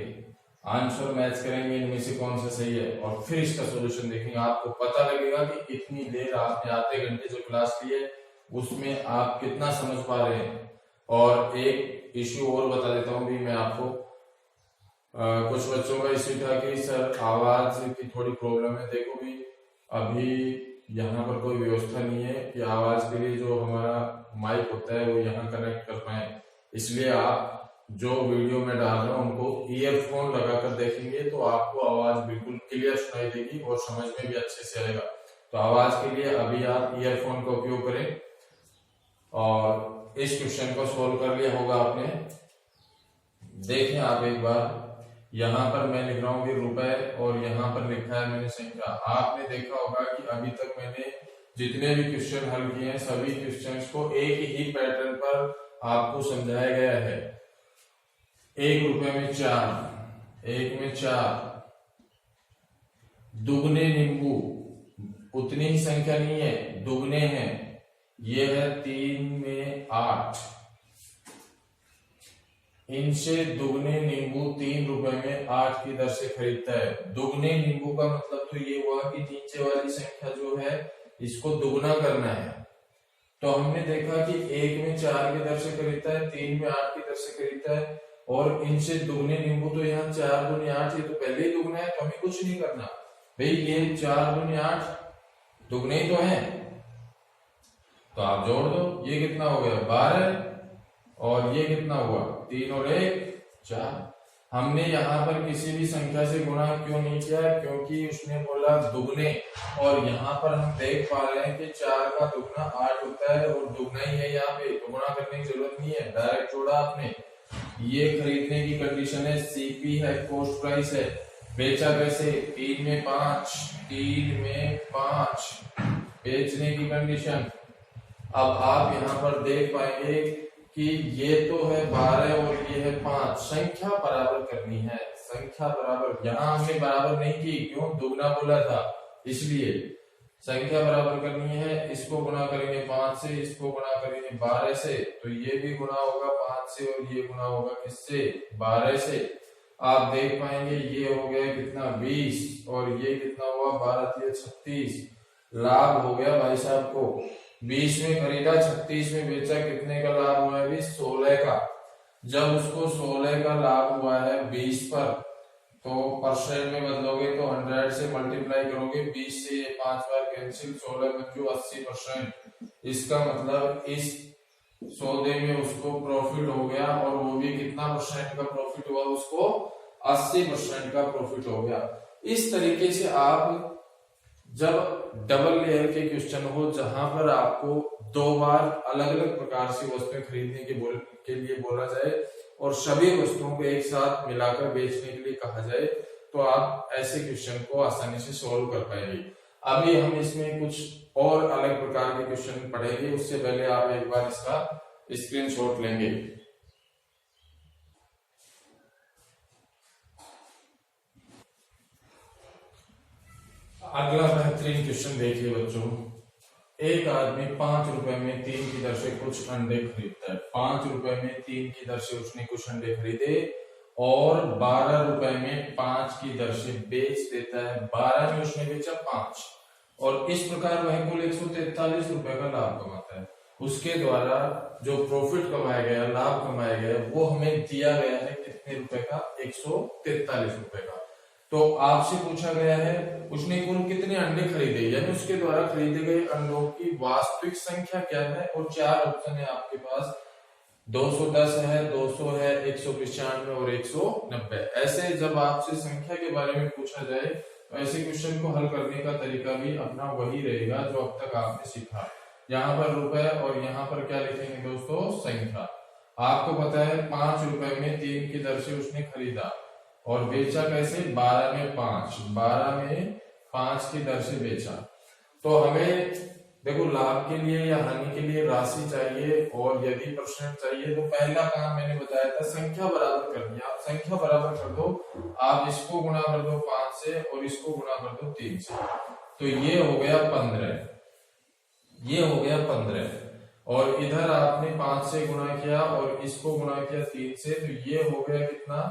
[SPEAKER 1] आंसर मैच करेंगे इनमें से कौन सा सही है और फिर इसका सॉल्यूशन देखेंगे। आपको पता लगेगा कि इतनी देर आपने आधे घंटे जो क्लास ली है उसमें आप कितना समझ पा रहे हैं। और एक इश्यू और बता देता हूँ भी मैं आपको, कुछ बच्चों का इश्यू था कि सर आवाज की थोड़ी प्रॉब्लम है। देखो भी अभी यहाँ पर कोई व्यवस्था नहीं है कि आवाज के लिए जो हमारा माइक होता है वो यहाँ कनेक्ट कर पाए, इसलिए आप जो वीडियो में डाल रहा हूँ उनको ईयरफोन लगाकर देखेंगे तो आपको आवाज बिल्कुल क्लियर सुनाई देगी और समझ में भी अच्छे से आएगा। तो आवाज के लिए अभी आप ईयरफोन का उपयोग करें। और इस क्वेश्चन को सोल्व कर लिया होगा आपने। देखें आप एक बार, यहाँ पर मैं लिख रहा हूँ कि रुपए और यहाँ पर लिखा है मैंने संख्या। आपने देखा होगा कि अभी तक मैंने जितने भी क्वेश्चन हल किए हैं सभी क्वेश्चंस को एक ही पैटर्न पर आपको समझाया गया है। 1 रुपए में 4, 1 में 4, दुगने नींबू, उतनी ही संख्या नहीं है, दुगने हैं, ये है 3 में 8, इनसे दुगने नींबू 3 रुपए में 8 की दर से खरीदता है। दुगने नींबू का मतलब तो ये हुआ कि नीचे वाली संख्या जो है इसको दुगना करना है। तो हमने देखा कि 1 में 4 की दर से खरीदता है, 3 में 8 की दर से खरीदता है और इनसे दुगने नींबू तो यहाँ 4 दूनी 8, ये तो पहले ही दुगना है तो हमें कुछ नहीं करना भाई। ये 4 दूनी 8 दुगने ही तो है, तो आप जोड़ दो। ये कितना हो गया 12 और ये कितना हुआ 3 और 1 4। हमने यहाँ पर किसी भी संख्या से गुणा क्यों नहीं किया, क्योंकि उसने बोला दुगने और यहाँ पर हम देख पा रहे हैं कि 4 का दुगना 8 होता है और दुगना ही है, यहाँ पे तो गुणा करने की जरूरत नहीं है, डायरेक्ट जोड़ा आपने। ये खरीदने की कंडीशन है, सीपी है, कॉस्ट प्राइस है। बेचा कैसे 3 में 5, 3 में 5 बेचने की कंडीशन। अब आप यहाँ पर देख पाएंगे कि ये तो है 12 और ये है 5, संख्या बराबर करनी है, संख्या बराबर। यहाँ हमने बराबर नहीं की, क्यों, दुगना बोला था इसलिए। संख्या बराबर करनी है, इसको गुणा करेंगे 5 से, इसको गुणा करेंगे 12 से, तो ये भी गुणा होगा 5 से और ये गुणा होगा किससे 12 से। आप देख पाएंगे ये हो गया कितना 20 और ये कितना हुआ 12 36। लाभ हो गया भाई साहब को 20 में खरीदा, 36 में बेचा, कितने का लाभ हुआ है अभी 16 का। जब उसको 16 का लाभ हुआ है 20 पर, तो परसेंट में बदलोगे तो 100 से मल्टीप्लाई करोगे, 20 से ये 5 बार कैंसिल, 16 बच्चों 80%। इसका मतलब इस सौदे में उसको प्रॉफिट हो गया और वो भी कितना परसेंट का प्रॉफिट हुआ, उसको 80% का प्रॉफिट हो गया। इस तरीके से आप जब डबल लेयर के क्वेश्चन हो जहां पर आपको 2 बार अलग अलग प्रकार से वस्तुएं खरीदने के लिए बोला जाए और सभी वस्तुओं को एक साथ मिलाकर बेचने के लिए कहा जाए, तो आप ऐसे क्वेश्चन को आसानी से सॉल्व कर पाएंगे। अभी हम इसमें कुछ और अलग प्रकार के क्वेश्चन पढ़ेंगे, उससे पहले आप एक बार इसका स्क्रीनशॉट लेंगे। अगला बेहतरीन क्वेश्चन देखिए बच्चों। एक आदमी 5 रुपए में 3 की दर से कुछ अंडे खरीदता है। 5 रुपए में 3 की दर से उसने कुछ अंडे खरीदे और 12 रुपए में 5 की दर से बेच देता है। 12 में उसने बेचा 5 और इस प्रकार वह कुल 143 रुपए का लाभ कमाता है। उसके द्वारा जो प्रॉफिट कमाया गया, लाभ कमाया गया, वो हमें दिया गया है कितने रुपए का 143 रुपए का। तो आपसे पूछा गया है उसने कुल कितने अंडे खरीदे, यानी उसके द्वारा खरीदे गए अंडों की वास्तविक संख्या क्या है। और 4 ऑप्शन है आपके पास, 210 है, 200 है, 195 और 190। ऐसे जब आपसे संख्या के बारे में पूछा जाए तो ऐसे क्वेश्चन को हल करने का तरीका भी अपना वही रहेगा जो अब तक आपने सीखा। यहाँ पर रुपए और यहाँ पर क्या लिखेंगे दोस्तों, संख्या। आपको पता है 5 रुपए में 3 की दर से उसने खरीदा और बेचा कैसे 12 में 5, 12 में 5 की दर से बेचा। तो हमें देखो लाभ के लिए या हानि के लिए राशि चाहिए और यदि परसेंट चाहिए तो पहला काम मैंने बताया था संख्या बराबर करनी है। आप संख्या बराबर कर दो, आप इसको गुणा कर दो 5 से और इसको गुणा कर दो 3 से, तो ये हो गया 15, ये हो गया 15। और इधर आपने 5 से गुणा किया और इसको गुणा किया 3 से, तो ये हो गया कितना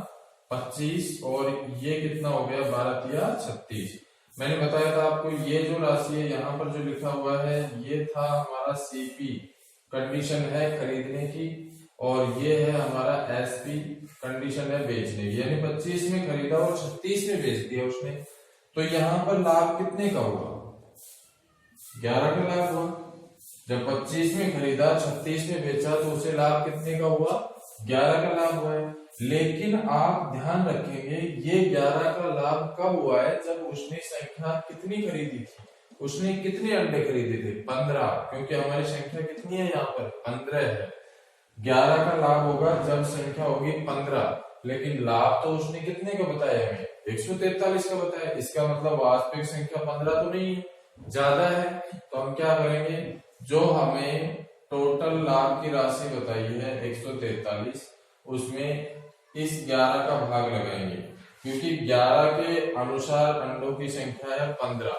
[SPEAKER 1] 25 और ये कितना हो गया 12 या 36। मैंने बताया था आपको ये जो राशि है यहाँ पर जो लिखा हुआ है ये था हमारा सीपी, कंडीशन है खरीदने की, और ये है हमारा एसपी, कंडीशन है बेचने की। यानी 25 में खरीदा और 36 में बेच दिया उसने। तो यहाँ पर लाभ कितने का हुआ? 11 का लाभ हुआ। जब 25 में खरीदा 36 में बेचा तो उसे लाभ कितने का हुआ? 11 का लाभ हुआ है। लेकिन आप ध्यान रखेंगे ये 11 का लाभ कब हुआ है? जब उसने संख्या कितनी खरीदी थी? उसने कितने अंडे खरीदे थे? 15, क्योंकि हमारी संख्या कितनी है यहाँ पर? 15 है। 11 का लाभ होगा जब संख्या होगी 15, लेकिन लाभ तो उसने कितने का बताया हमें? 143 का बताया। इसका मतलब वास्तविक संख्या 15 तो नहीं है, ज्यादा है। तो हम क्या करेंगे, जो हमें टोटल लाभ की राशि बताई है 143, उसमें इस 11 का भाग लगाएंगे, क्योंकि 11 के अनुसार अंडों की संख्या है 15,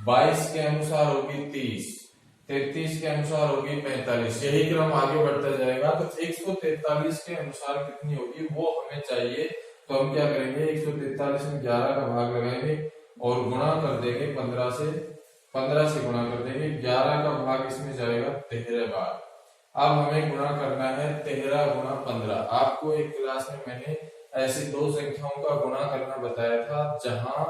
[SPEAKER 1] 22 के अनुसार होगी 30, 33 के अनुसार होगी 45, यही क्रम आगे बढ़ता जाएगा। तो 143 के अनुसार कितनी होगी वो हमें चाहिए। तो हम क्या करेंगे, 143 में 11 का भाग लगाएंगे और गुणा कर देंगे 15 से गुणा कर देंगे। 11 का भाग इसमें जाएगा 13 बार। अब हमें गुणा करना है 13 गुणा 15। आपको एक क्लास में मैंने ऐसी दो संख्याओं का गुणा करना बताया था जहां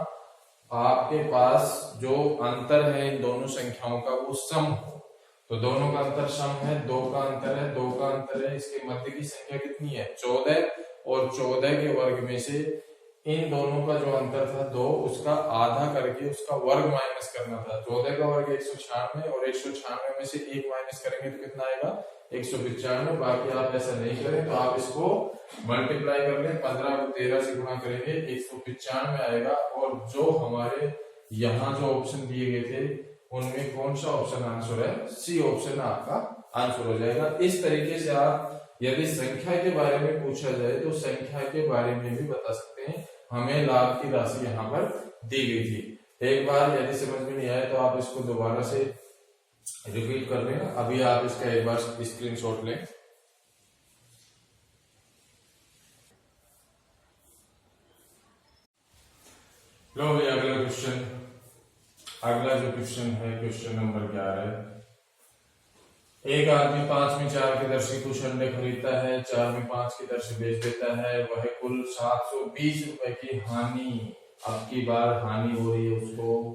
[SPEAKER 1] आपके पास जो अंतर है इन दोनों संख्याओं का वो सम हो। तो दोनों का अंतर सम है, 2 का अंतर है, 2 का अंतर है। इसके मध्य की संख्या कितनी है? 14, और 14 के वर्ग में से इन दोनों का जो अंतर था 2, उसका आधा करके उसका वर्ग माइनस करना था। 14 का वर्ग 196 और 196 में से 1 माइनस करेंगे तो कितना आएगा? 195। बाकी आप ऐसा नहीं करें तो आप इसको मल्टीप्लाई कर लें, 15 को 13 से गुणा करेंगे 195 आएगा। और जो हमारे यहाँ जो ऑप्शन दिए गए थे उनमें कौन सा ऑप्शन आंसर है? सी ऑप्शन आपका आंसर हो जाएगा। इस तरीके से आप यदि संख्या के बारे में पूछा जाए तो संख्या के बारे में भी बता सकते हैं। हमें लाभ की राशि यहाँ पर दी गई थी। एक बार यदि समझ में नहीं आए तो आप इसको दोबारा से रिपीट कर लेना। अभी आप इसका एक बार स्क्रीनशॉट लें। लो भाई अगला क्वेश्चन। अगला जो क्वेश्चन है क्वेश्चन नंबर 11। एक आदमी 5 में 4 की दर से कुछ अंडे खरीदता है, 4 में 5 की दर से बेच देता है। वह कुल 720 रुपए की हानि, अब की बार हानि हो रही है उसको।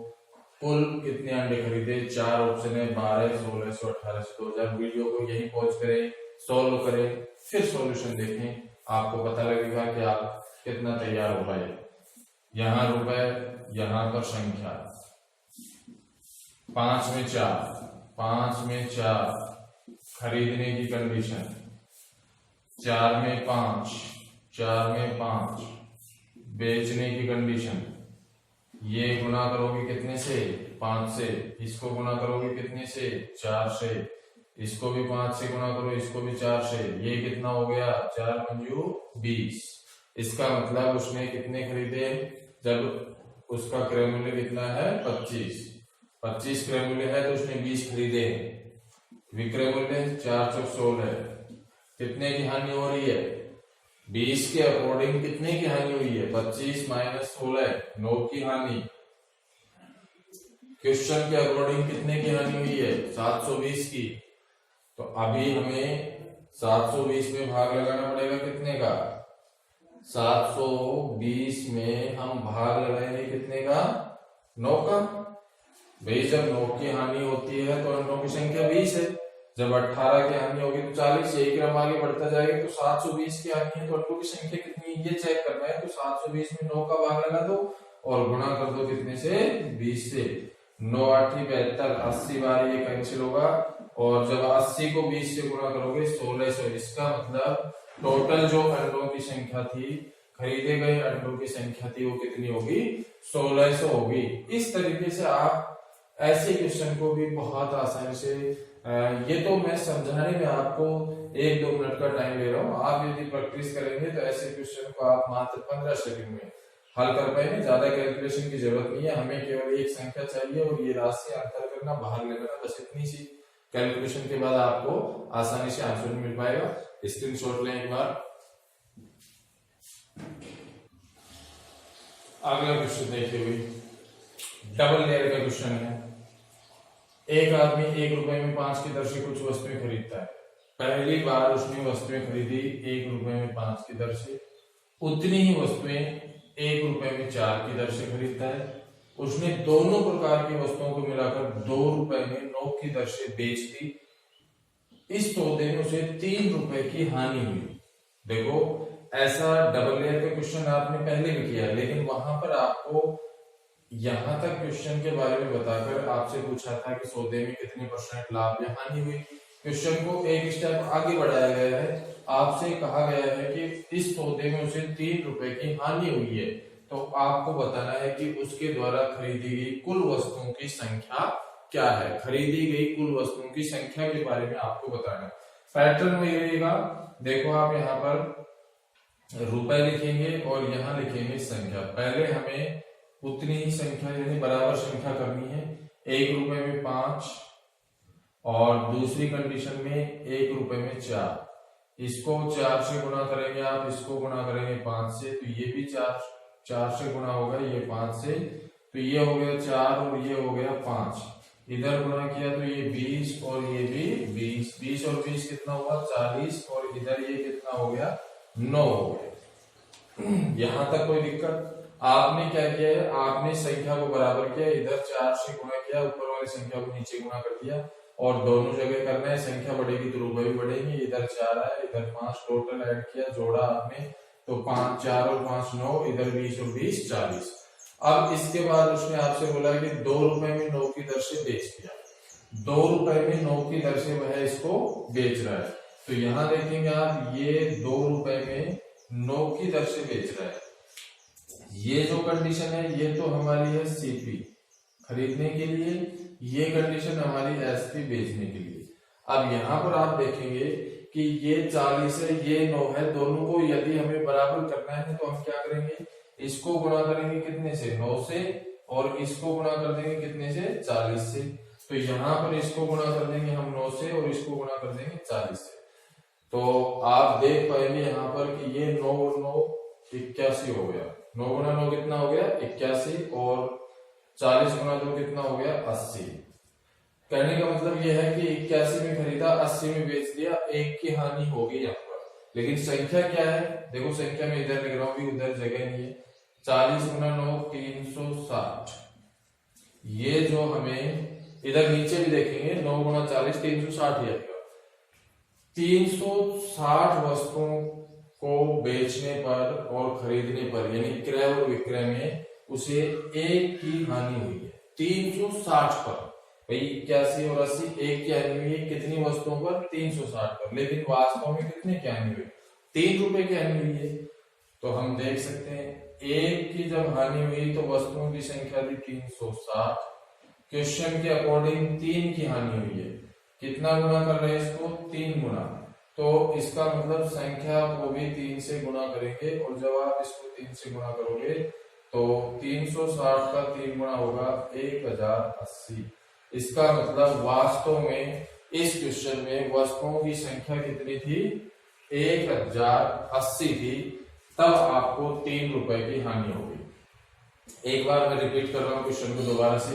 [SPEAKER 1] कुल कितने अंडे खरीदे? 4 ऑप्शन है, 12, 1600, 1800, 2000। वीडियो को यही पॉज करें, सॉल्व करें, फिर सॉल्यूशन देखें, आपको पता लगेगा कि आप कितना तैयार हो पाए। यहाँ रुपए, यहाँ पर संख्या। 5 में 4 खरीदने की कंडीशन, 4 में 5 बेचने की कंडीशन। ये गुना करोगे कितने से? 5 से। इसको गुना करोगे कितने से? 4 से। इसको भी 5 से गुना करो, इसको भी 4 से। ये कितना हो गया? 4 पंजू 20। इसका मतलब उसने कितने खरीदे? जब उसका क्रय मूल्य कितना है? 25 क्रय मूल्य है तो उसने 20 खरीदे। विक्रय मूल्य 416। कितने की हानि हो रही है? 20 के अकॉर्डिंग कितने की हानि हुई है? 25 माइनस 16, 9 की हानि। क्वेश्चन के अकॉर्डिंग कितने की हानि हुई है? 720 की। तो अभी हमें 720 में भाग लगाना पड़ेगा कितने का? 720 में हम भाग लगाएंगे कितने का? 9 का। भाई जब 9 की हानि होती है तो अंडों की संख्या 20 है। जब 18 की हानि होगी तो 40। यही क्रम आगे बढ़ता जाएगा। तो 720 की हानि है तो अंडों की संख्या कितनी है ये चेक करना है। तो 720 में 9 का भाग लगा दो और गुणा कर दो कितने से? 20 से। 9 8 72, 80 बार ये कैंसिल होगा। और जब 80 को 20 से गुणा करोगे 1600। इसका मतलब टोटल जो अंडों की संख्या थी, खरीदे गए अंडों की संख्या थी, वो कितनी होगी? 1600 होगी। इस तरीके से आप ऐसे क्वेश्चन को भी बहुत आसानी से, ये तो मैं समझाने में आपको 1-2 मिनट का टाइम ले रहा हूँ। आप यदि प्रैक्टिस करेंगे तो ऐसे क्वेश्चन को आप मात्र 15 सेकंड में हल कर पाएंगे। ज्यादा कैलकुलेशन की जरूरत नहीं है। हमें केवल एक संख्या चाहिए और ये राशि अंतर करना, बाहर लेना, बस इतनी सी कैलकुलेशन के बाद आपको आसानी से आंसर मिल पाएगा। स्क्रीनशॉट लें एक बार। अगला क्वेश्चन देखिए भाई, डबल लेयर का क्वेश्चन है। एक आदमी 1 रुपए में 5 की दर से कुछ वस्तुएं खरीदता है। पहली बार उसने वस्तुएं खरीदी 1 रुपए में 5 की दर से, उतनी ही वस्तुएं 1 रुपए में 4 की दर से खरीदता है। उसने दोनों प्रकार की वस्तुओं को मिलाकर 2 रुपए में 9 की दर से बेच दी। इस सौदे में उसे 3 रुपए की हानि हुई। देखो, ऐसा डबल लेयर का क्वेश्चन आपने पहले भी किया, लेकिन वहां पर आपको यहां तक क्वेश्चन के बारे में बताकर आपसे पूछा था कि सौदे में कितने % लाभ या हानि हुई। क्वेश्चन को एक स्टेप आगे बढ़ाया गया है, आपसे कहा गया है कि इस सौदे में उसे 3 रुपए की हानि हुई है, तो आपको बताना है कि उसके द्वारा खरीदी गई कुल वस्तुओं की संख्या क्या है। खरीदी गई कुल वस्तुओं की संख्या के बारे में आपको बताना है। पैटर्न वही रहेगा। देखो, आप यहाँ पर रुपए लिखेंगे और यहाँ लिखेंगे संख्या। पहले हमें उतनी ही संख्या यानी बराबर संख्या करनी है। 1 रुपए में 5 और दूसरी कंडीशन में 1 रुपए में 4। इसको 4 से गुणा करेंगे आप, इसको गुणा करेंगे 5 से, तो ये भी 4 से गुणा होगा, ये 5 से, तो ये हो गया 4 और ये हो गया 5। इधर गुणा किया तो ये 20 और ये भी 20। 20 और 20 कितना हुआ 40, और इधर ये कितना हो गया 9 हो गया। यहां तक कोई दिक्कत? आपने क्या किया है, आपने संख्या को बराबर किया, इधर 4 से गुणा किया, ऊपर वाली संख्या को नीचे गुणा कर दिया, और दोनों जगह करना है। संख्या बढ़ेगी तो रुपए भी बढ़ेंगे। इधर 4 है, इधर 5, टोटल ऐड किया, जोड़ा आपने, तो 5 4 और 5 9, इधर 20 और 20 40। अब इसके बाद उसने आपसे बोला कि 2 रुपए में 9 की दर से बेच दिया। 2 रुपए में 9 की दर से वह इसको बेच रहा है। तो यहां देखेंगे आप, ये 2 रुपए में 9 की दर से बेच रहा है। ये जो कंडीशन है ये तो हमारी है सीपी खरीदने के लिए, ये कंडीशन हमारी एसपी बेचने के लिए। अब यहाँ पर आप देखेंगे कि ये 40 है, ये 9 है, दोनों को यदि हमें बराबर करना है तो हम क्या करेंगे, इसको गुणा करेंगे कितने से 9 से, और इसको गुणा कर देंगे कितने से 40 से। तो यहाँ पर इसको गुणा कर देंगे हम 9 से, और इसको गुणा कर देंगे 40 से। तो आप देख पाएंगे यहाँ पर कि ये 9 और 9 81 हो गया। 9 गुणा 9 कितना हो गया 81, और 40 गुणा 2 कितना हो गया 80। कहने का मतलब यह है कि 81 में खरीदा, 80 में बेच दिया, 1 की हानि होगी यहाँ पर। लेकिन संख्या क्या है, देखो संख्या में इधर लिख रहा हूं, उधर जगह नहीं है। 40 गुणा 9 360। ये जो हमें इधर नीचे भी देखेंगे, 9 गुणा 40 360 ही आएगा। 360 वस्तुओं को बेचने पर और खरीदने पर, यानी क्रय और विक्रय में उसे 1 की हानि हुई है। 360 पर, भाई 81 और 80, 1 की हानि हुई है कितनी वस्तुओं पर 360 पर, लेकिन वास्तव में कितने की हानि हुई 3 रुपए की हानि हुई है। तो हम देख सकते हैं 1 की जब हानि हुई तो वस्तुओं की संख्या थी 360। क्वेश्चन के अकॉर्डिंग 3 की हानि हुई है, कितना गुना कर रहे हैं इसको 3 गुना, तो इसका मतलब संख्या को भी 3 से गुणा करेंगे, और जब आप इसको 3 से गुणा करोगे तो 360 का 3 गुणा होगा 1080। इसका मतलब वास्तव में इस क्वेश्चन में वस्तुओं की संख्या कितनी थी 1080 थी, तब आपको 3 रुपए की हानि होगी। एक बार मैं रिपीट कर रहा हूं क्वेश्चन को दोबारा से।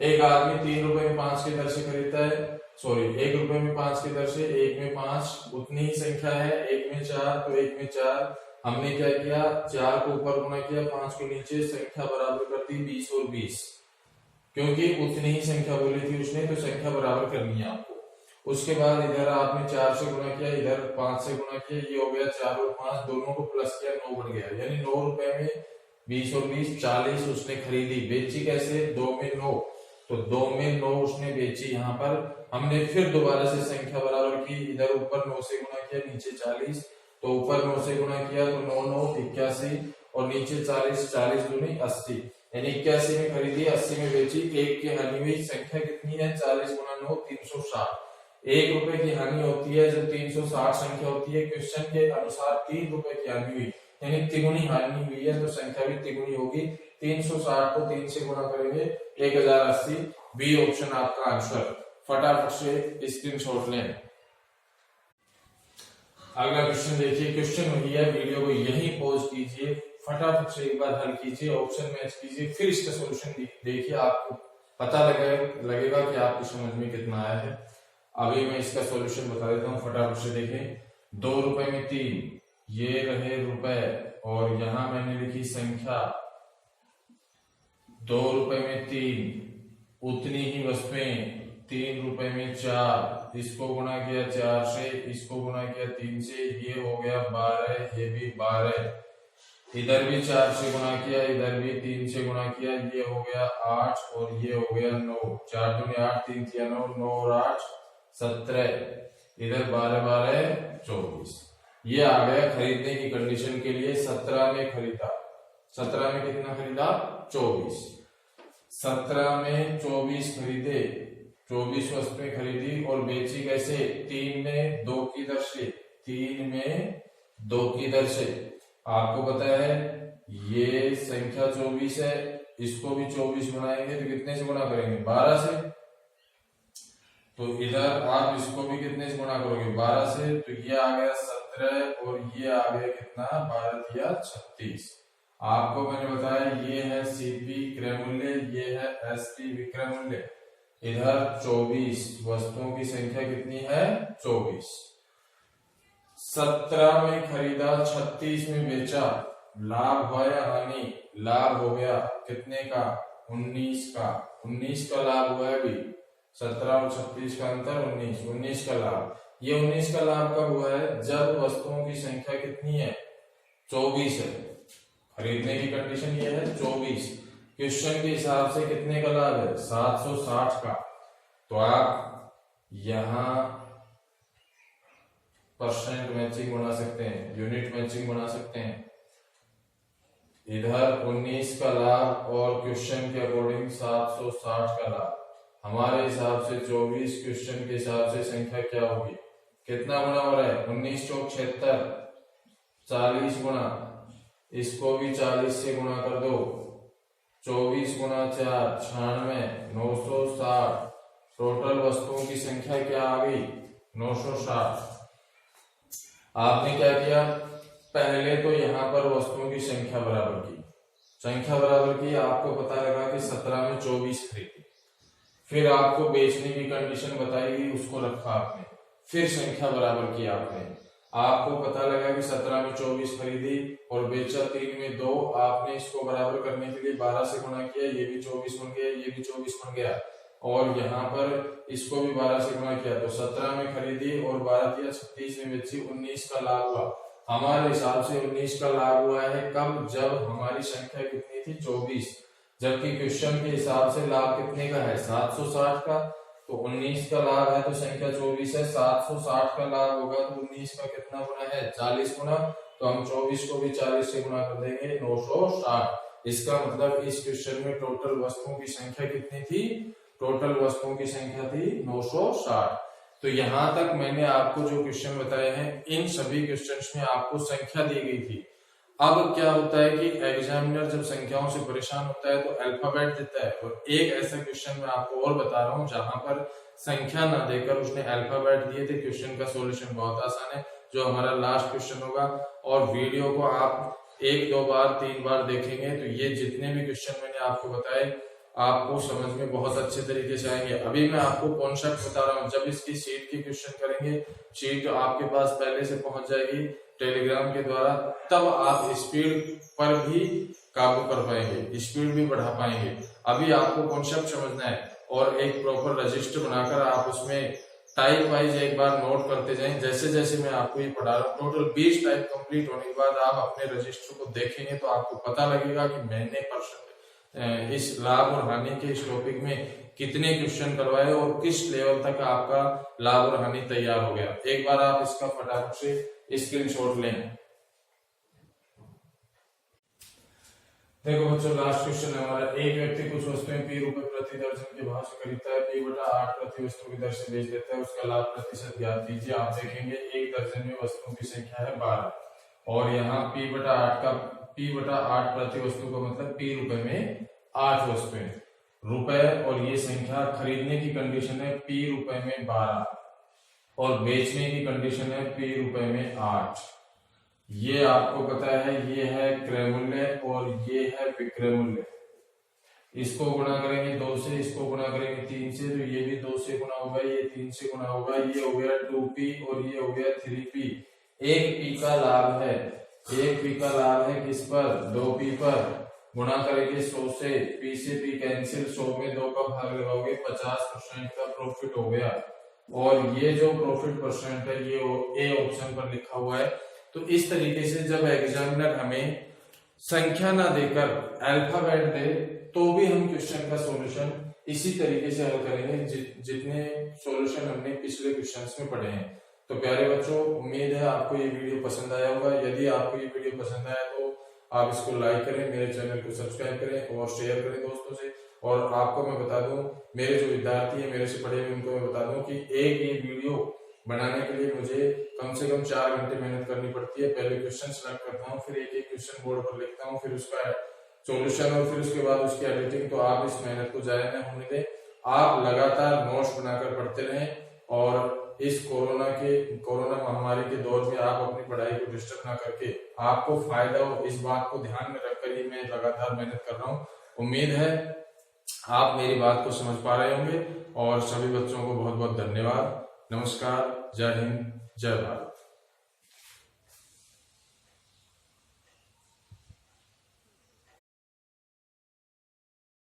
[SPEAKER 1] एक आदमी 3 रुपए में 5 की दर से खरीदता है, 1 रुपए में 5 की दर से, 1 में 5 उतनी ही संख्या है, 1 में 4, तो 1 में 4 हमने क्या किया, 4 को ऊपर गुणा किया, 5 को नीचे, संख्या बराबर कर दी 20 और 20, क्योंकि उतनी ही संख्या बोली थी उसने, तो संख्या बराबर करनी है आपको। उसके बाद इधर आपने 4 से गुणा किया, इधर 5 से गुणा किया, ये हो गया 4 और 5 दोनों को प्लस किया, 9 बन गया। यानी 9 रुपए में 20 और 20 40 उसने खरीदी। बेची कैसे, 2 में 9, तो 2 में 9 उसने बेची। यहाँ पर हमने फिर दोबारा से संख्या बराबर की, इधर ऊपर 9 से गुणा किया, नीचे 40, तो ऊपर 9 से गुणा किया तो 9 9 81, और नीचे 40, 40 दूनी 80, यानी 81 में खरीदी, 80 में बेची, 1 की हानि हुई। संख्या कितनी है 40 गुणा 9 360। 1 रुपए की हानि होती है जब 360 संख्या होती है। क्वेश्चन के अनुसार 3 रुपए की हानि हुई, यानी तिगुनी हानि हुई है, तो संख्या भी तिगुनी होगी। 360 को 3 से गुणा करेंगे 1080। बी ऑप्शन आपका आंसर। फटाफट से स्क्रीनशॉट लें। अगला क्वेश्चन देखिए, क्वेश्चन वही है, वीडियो को यहीं पॉज कीजिए, फटाफट से एक बार हल कीजिए, ऑप्शन मैच कीजिए, फिर इसका सॉल्यूशन देखिए, आपको पता लगेगा कि आपकी समझ में कितना आया है। अभी मैं इसका सॉल्यूशन बता देता हूँ, फटाफट से देखें। 2 रुपए में 3, ये रहे रुपए, और यहां मैंने लिखी संख्या। 2 रुपए में 3, उतनी ही वस्तुएं। 3 रुपए में 4, इसको गुणा किया 4 से, इसको गुणा किया 3 से, ये हो गया 12, ये भी 12। इधर भी 4 से गुणा किया, इधर भी 3 से गुणा किया, ये हो गया 8 और ये हो गया 9। 4 दूनी 8, 3 किया 9, 9 और 8 17, इधर 12 12 24। ये आ गया खरीदने की कंडीशन के लिए। 17 में खरीदा, 17 में कितना खरीदा? 24। 17 में 24 खरीदे, 24 वस्तुएं खरीदी और बेची कैसे? 3 में 2 की दर से, 3 में 2 की दर से। आपको पता है ये संख्या 24 है, इसको भी 24 बनाएंगे तो कितने से गुणा करेंगे? 12 से। तो इधर आप इसको भी कितने से गुणा करोगे? 12 से। तो ये आ गया 17 और ये आ गया कितना? 12 या 36। आपको मैंने बताया ये है सीपी क्रय मूल्य, ये है एसपी विक्रय मूल्य। इधर 24 वस्तुओं की संख्या कितनी है? 24। 17 में खरीदा, 36 में बेचा, लाभ हुआ या हानि? लाभ हो गया कितने का? 19 का। 19 का लाभ हुआ है। अभी 17 और 36 का अंतर 19 का लाभ। ये 19 का लाभ कब हुआ है? जब वस्तुओं की संख्या कितनी है? 24 है। खरीदने की कंडीशन ये है 24। क्वेश्चन के हिसाब से कितने का लाभ है? 760 का। तो आप यहां परसेंट मैचिंग बना सकते हैं, यूनिट मैचिंग बना सकते हैं। इधर 19 का लाभ और क्वेश्चन के अकॉर्डिंग 760 का लाभ। हमारे हिसाब से 24, क्वेश्चन के हिसाब से संख्या क्या होगी? कितना गुना हो रहा है? 19 चौक 76, 40 गुना, इसको भी 40 से गुणा कर दो। 24 गुना 4 96, 960। टोटल वस्तुओं की संख्या क्या आ गई? 960। आपने क्या किया? पहले तो यहाँ पर वस्तुओं की संख्या बराबर की, संख्या बराबर की। आपको पता लगा कि 17 में 24 खरीदी, फिर आपको बेचने की कंडीशन बताई गई, उसको रखा आपने, फिर संख्या बराबर की आपने। आपको पता लगा कि 17 में 24 खरीदी और बेचा 3 में 2। आपने इसको बराबर करने के लिए 12 से गुणा किया, ये भी 24 बन गया, ये भी 24 बन गया, और यहाँ पर इसको भी 12 से गुणा किया। तो 17 में खरीदी और 12 किया 36 में बेची, 19 का लाभ हुआ। हमारे हिसाब से 19 का लाभ हुआ है कब? जब हमारी संख्या कितनी थी? 24। जबकि क्वेश्चन के हिसाब से लाभ कितने का है? 760 का। तो 19 का लाभ है तो संख्या 24 है, 760 का लाभ होगा तो 19 का कितना गुना है? 40 गुना। तो हम 24 को भी 40 से गुणा कर देंगे, 960। इसका मतलब इस क्वेश्चन में टोटल वस्तुओं की संख्या कितनी थी? टोटल वस्तुओं की संख्या थी 960। तो यहां तक मैंने आपको जो क्वेश्चन बताए हैं, इन सभी क्वेश्चंस में आपको संख्या दी गई थी। अब क्या होता है कि एग्जामिनर जब संख्याओं से परेशान होता है तो अल्फाबेट देता है, और एक ऐसा क्वेश्चन मैं आपको और बता रहा हूं जहां पर संख्या ना देकर उसने अल्फाबेट दिए थे। क्वेश्चन का सॉल्यूशन बहुत आसान है, जो हमारा लास्ट क्वेश्चन होगा। और वीडियो को आप 1 2 बार 3 बार देखेंगे तो ये जितने भी क्वेश्चन मैंने आपको बताए आपको समझ में बहुत अच्छे तरीके से आएंगे। अभी मैं आपको कॉन्सेप्ट बता रहा हूँ, जब इसकी शीट की क्वेश्चन करेंगे, शीट आपके पास पहले से पहुंच जाएगी टेलीग्राम के द्वारा, तब आप स्पीड पर भी काबू कर पाएंगे, स्पीड भी बढ़ा पाएंगे। अभी आपको कॉन्सेप्ट समझना है और एक प्रॉपर रजिस्टर बनाकर आप उसमें टाइप वाइज एक बार नोट करते जाएं, जैसे जैसे मैं आपको ये पढ़ा रहा हूँ। टोटल 20 टाइप कंप्लीट होने के बाद आप अपने रजिस्टर को देखेंगे तो आपको पता लगेगा कि मैंने इस लाभ और हानि के इस टॉपिक में कितने क्वेश्चन करवाए और किस लेवल तक आपका लाभ और हानि तैयार हो गया। एक बार आप इसका फटाफट से स्क्रीनशॉट लें। देखो बच्चों, लास्ट क्वेश्चन है हमारा। एक व्यक्ति कुछ वस्तुएं P रुपए प्रति दर्जन के भाव से खरीदता है, P/8 प्रति वस्तु की दर से बेच देता है, उसका लाभ प्रतिशत ज्ञात कीजिए। आप देखेंगे एक दर्जन में वस्तुओं की संख्या है 12 और यहाँ P/8 प्रति वस्तु का मतलब P रुपए में 8 वस्तुएं, रुपए, और ये संख्या खरीदने की कंडीशन है P रुपए में 12 और बेचने की कंडीशन है P रुपए में 8। ये आपको पता है, ये है क्रय मूल्य और ये है विक्रय मूल्य। इसको गुणा करेंगे 2 से, इसको गुणा करेंगे 3 से, तो ये भी 2 से गुणा होगा, ये 3 से गुणा होगा, ये हो गया 2p और ये हो गया 3p। 1p का लाभ है, 1p का लाभ है किस पर, 2p पर। गुणा करेंगे 100 से, p से p कैंसिल, 100 में 2 का भाग लगाओगे, 50% का प्रॉफिट हो गया। और ये जो प्रॉफिट परसेंट है ये ए ऑप्शन पर लिखा हुआ है। तो इस तरीके से जब एग्जामिनर हमें संख्या ना देकर अल्फाबेट दे तो भी हम क्वेश्चन का सॉल्यूशन इसी तरीके से हल करेंगे जितने सॉल्यूशन हमने पिछले क्वेश्चंस में पढ़े हैं। तो प्यारे बच्चों, उम्मीद है आपको ये वीडियो पसंद आया होगा। यदि आपको ये वीडियो पसंद आया तो आप इसको लाइक करें, मेरे चैनल को सब्सक्राइब करें और शेयर करें दोस्तों से। और आपको मैं बता दूं, मेरे जो विद्यार्थी है मेरे से पढ़े हुए, उनको मैं बता दूं कि एक ये वीडियो बनाने के लिए मुझे कम से कम 4 घंटे मेहनत करनी पड़ती है। पहले क्वेश्चन सेलेक्ट करता हूँ, फिर एक एक क्वेश्चन बोर्ड पर लिखता हूँ, फिर उसका सॉल्यूशन और फिर उसके बाद उसकी एडिटिंग। तो आप इस मेहनत को जाया न होने दें, आप लगातार नोट्स बनाकर पढ़ते रहें और इस कोरोना महामारी के दौर में आप अपनी पढ़ाई को डिस्टर्ब ना करके आपको फायदा हो, इस बात को ध्यान में रखकर ही मैं लगातार मेहनत कर रहा हूँ। उम्मीद है आप मेरी बात को समझ पा रहे होंगे और सभी बच्चों को बहुत बहुत धन्यवाद। नमस्कार, जय हिंद, जय भारत।